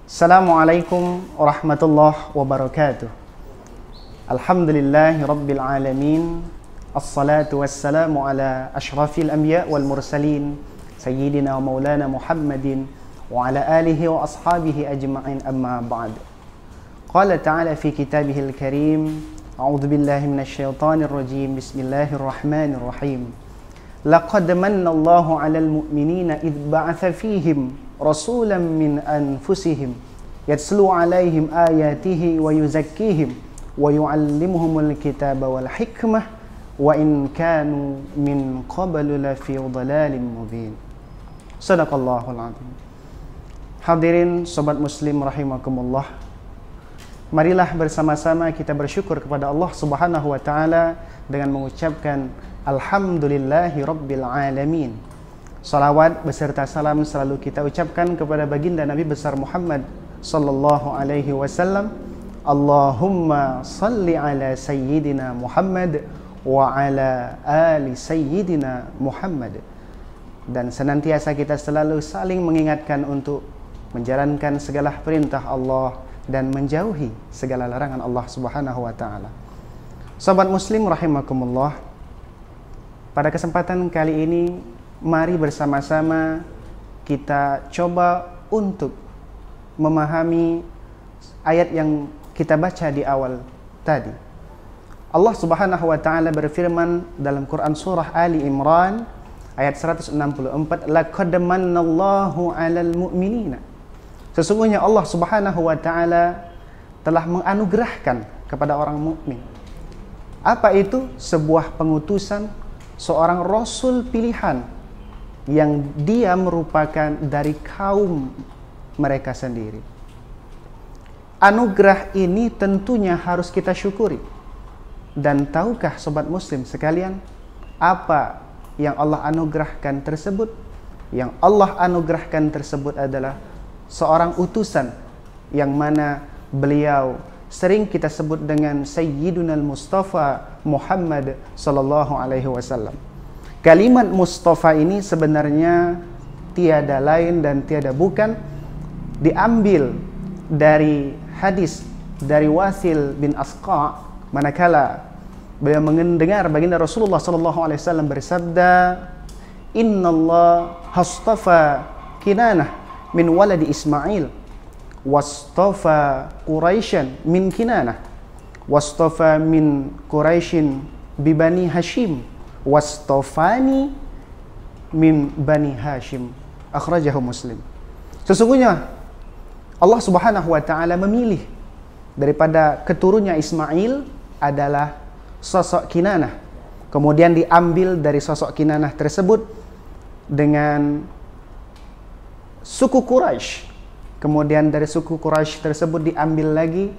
Assalamualaikum warahmatullahi wabarakatuh. Alhamdulillahi rabbil alamin. Assalatu wassalamu ala ashrafil anbiya wal mursalin Sayyidina wa maulana Muhammadin wa ala alihi wa ashabihi ajma'in, amma ba'd. Qala ta'ala fi kitabihil karim, a'udzu billahi minasyaitonir rajim. Bismillahirrahmanirrahim. Laqad manna Allahu 'alal mu'minina idh ba'atha fihim rasulan min anfusihim yatslu 'alaihim ayatihi wa yuzakkihim wa yu'allimuhumul kitaba wal hikmah wa in kanu min qablu lafi dhalalin mubin. Shadaqallahul 'azim. Hadirin sobat muslim rahimakumullah, marilah bersama-sama kita bersyukur kepada Allah Subhanahu wa taala dengan mengucapkan alhamdulillahi rabbil alamin. Salawat beserta salam selalu kita ucapkan kepada baginda Nabi besar Muhammad sallallahu alaihi wasallam. Allahumma salli ala sayyidina Muhammad wa ala ali sayyidina Muhammad. Dan senantiasa kita selalu saling mengingatkan untuk menjalankan segala perintah Allah dan menjauhi segala larangan Allah Subhanahu wa taala. Sobat muslim rahimakumullah, pada kesempatan kali ini mari bersama-sama kita coba untuk memahami ayat yang kita baca di awal tadi. Allah Subhanahu wa taala berfirman dalam Quran surah Ali Imran ayat 164, laqad mannallahu 'alal mu'minina. Sesungguhnya Allah Subhanahu wa taala telah menganugerahkan kepada orang mukmin. Apa itu? Sebuah pengutusan seorang rasul pilihan yang dia merupakan dari kaum mereka sendiri. Anugerah ini tentunya harus kita syukuri. Dan tahukah sobat muslim sekalian, apa yang Allah anugerahkan tersebut? Yang Allah anugerahkan tersebut adalah seorang utusan yang mana beliau sering kita sebut dengan Sayyidunal Mustafa Muhammad sallallahu alaihi wasallam. Kalimat Mustafa ini sebenarnya tiada lain dan tiada bukan diambil dari hadis dari Wasil bin Asqa, manakala beliau mendengar baginda Rasulullah sallallahu alaihi wasallam bersabda, "Innallah hastafa Kinanah min waladi Ismail, wastafa Quraisyan min Kinanah, wastafa min Quraisyin bi Bani Hashim, wastafani min Bani Hashim." Akhrajahu Muslim. Sesungguhnya Allah Subhanahu wa taala memilih daripada keturunnya Ismail adalah sosok Kinanah. Kemudian diambil dari sosok Kinanah tersebut dengan suku Quraisy. Kemudian dari suku Quraisy tersebut diambil lagi,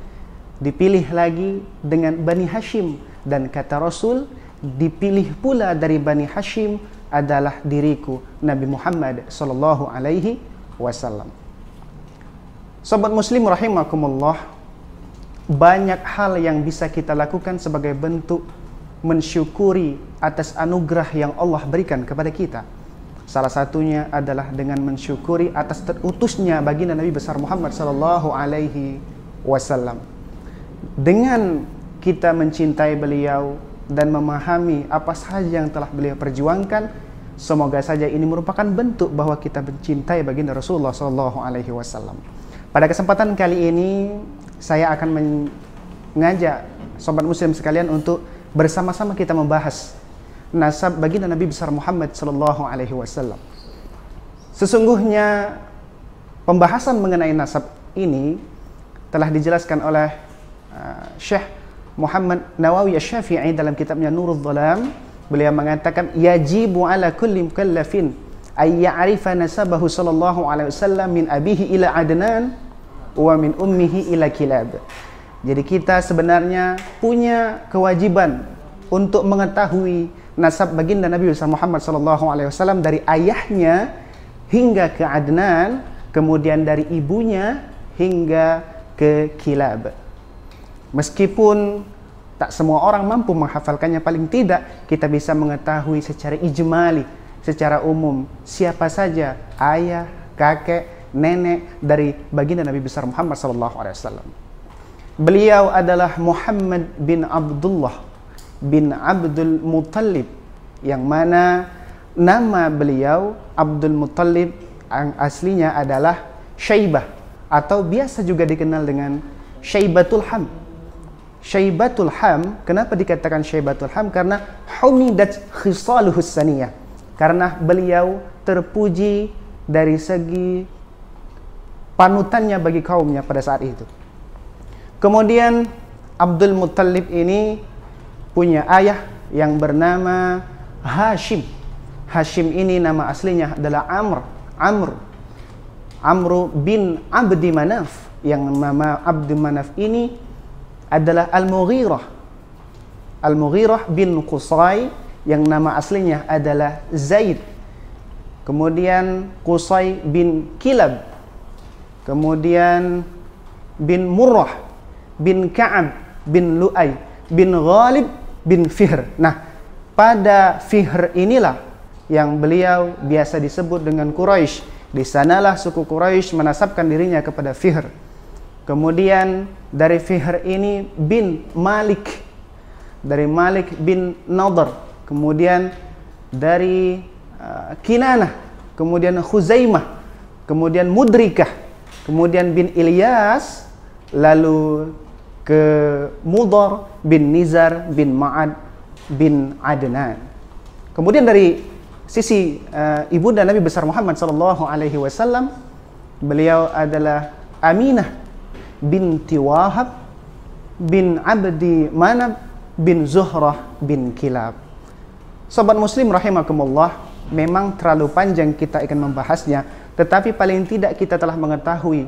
dipilih lagi dengan Bani Hashim. Dan kata Rasul, dipilih pula dari Bani Hashim adalah diriku, Nabi Muhammad sallallahu alaihi wasallam. Sobat muslim rahimakumullah, banyak hal yang bisa kita lakukan sebagai bentuk mensyukuri atas anugerah yang Allah berikan kepada kita. Salah satunya adalah dengan mensyukuri atas terutusnya baginda Nabi besar Muhammad sallallahu alaihi wasallam. Dengan kita mencintai beliau dan memahami apa saja yang telah beliau perjuangkan, semoga saja ini merupakan bentuk bahwa kita mencintai baginda Rasulullah sallallahu alaihi wasallam. Pada kesempatan kali ini saya akan mengajak sobat muslim sekalian untuk bersama-sama kita membahas nasab baginda Nabi besar Muhammad sallallahu alaihi wasallam. Sesungguhnya pembahasan mengenai nasab ini telah dijelaskan oleh Syekh Muhammad Nawawi Asy-Syafi'i dalam kitabnya Nurul Dhalam. Beliau mengatakan, yajibu ala kulli mukallafin ay ya'rifa nasabahu sallallahu alaihi wasallam min abihi ila Adnan wa min ummihi ila Kilab. Jadi kita sebenarnya punya kewajiban untuk mengetahui nasab baginda Nabi Muhammad sallallahu alaihi wasallam dari ayahnya hingga ke Adnan, kemudian dari ibunya hingga ke Kilab. Meskipun tak semua orang mampu menghafalkannya, paling tidak kita bisa mengetahui secara ijmali, secara umum, siapa saja ayah, kakek, nenek dari baginda Nabi besar Muhammad SAW. Beliau adalah Muhammad bin Abdullah bin Abdul Muttalib, yang mana nama beliau Abdul Muttalib yang aslinya adalah Syaibah, atau biasa juga dikenal dengan Syaibatul Ham. Syaibatul Ham, kenapa dikatakan Syaibatul Ham? Karena humidat khisaluhus saniyah, karena beliau terpuji dari segi panutannya bagi kaumnya pada saat itu. Kemudian Abdul Muttalib ini punya ayah yang bernama Hashim. Hashim ini nama aslinya adalah Amr bin Abdi Manaf, yang nama Abdi Manaf ini adalah Al-Mughirah bin Qusay, yang nama aslinya adalah Zaid. Kemudian Qusay bin Kilab, kemudian bin Murrah bin Ka'ab bin Lu'ay bin Ghalib bin Fihr. Nah, pada Fihr inilah yang beliau biasa disebut dengan Quraisy. Di sanalah suku Quraisy menasabkan dirinya kepada Fihr. Kemudian dari Fihr ini bin Malik, dari Malik bin Nadhr, kemudian dari Kinanah, kemudian Khuzaimah, kemudian Mudrikah, kemudian bin Ilyas, lalu ke Mudar bin Nizar bin Ma'ad bin Adnan. Kemudian dari sisi ibunda Nabi besar Muhammad SAW, beliau adalah Aminah binti Wahab bin Abdi Manab bin Zuhrah bin Kilab. Sobat muslim rahimakumullah, memang terlalu panjang kita akan membahasnya, tetapi paling tidak kita telah mengetahui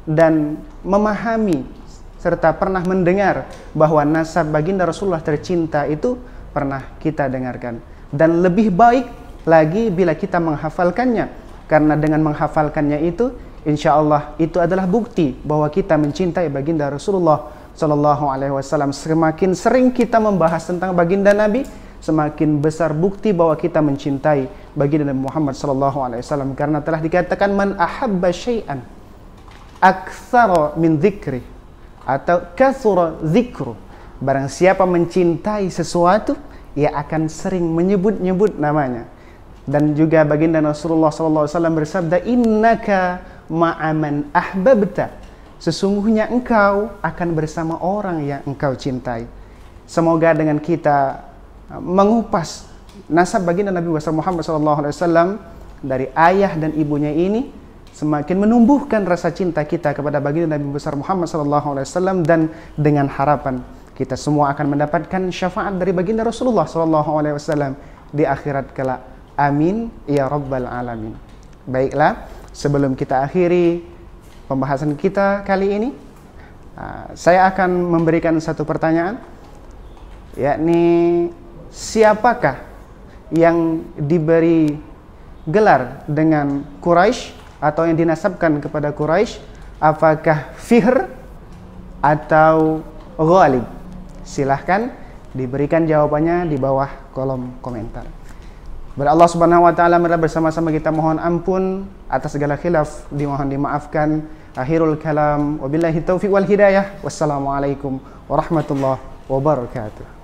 dan memahami serta pernah mendengar bahwa nasab baginda Rasulullah tercinta itu pernah kita dengarkan. Dan lebih baik lagi bila kita menghafalkannya, karena dengan menghafalkannya itu insya Allah itu adalah bukti bahwa kita mencintai baginda Rasulullah SAW. Semakin sering kita membahas tentang baginda Nabi, semakin besar bukti bahwa kita mencintai baginda Nabi Muhammad SAW, karena telah dikatakan man ahabba syai'an aktsara min dzikri atau katsura dzikru, barang siapa mencintai sesuatu, ia akan sering menyebut-nyebut namanya. Dan juga baginda Rasulullah SAW bersabda, innaka ma'aman ahbabta, sesungguhnya engkau akan bersama orang yang engkau cintai. Semoga dengan kita mengupas nasab baginda Nabi Muhammad SAW dari ayah dan ibunya ini, semakin menumbuhkan rasa cinta kita kepada baginda Nabi besar Muhammad SAW, dan dengan harapan kita semua akan mendapatkan syafaat dari baginda Rasulullah SAW di akhirat kelak. Amin ya rabbal alamin. Baiklah, sebelum kita akhiri pembahasan kita kali ini, saya akan memberikan satu pertanyaan, yakni siapakah yang diberi gelar dengan Quraisy atau yang dinasabkan kepada Quraisy, apakah Fihr atau Ghalib? Silahkan diberikan jawabannya di bawah kolom komentar. Kepada Allah Subhanahu wa taala, mari bersama-sama kita mohon ampun atas segala khilaf, dimohon dimaafkan. Akhirul kalam, wabillahi taufiq wal hidayah. Wassalamualaikum warahmatullahi wabarakatuh.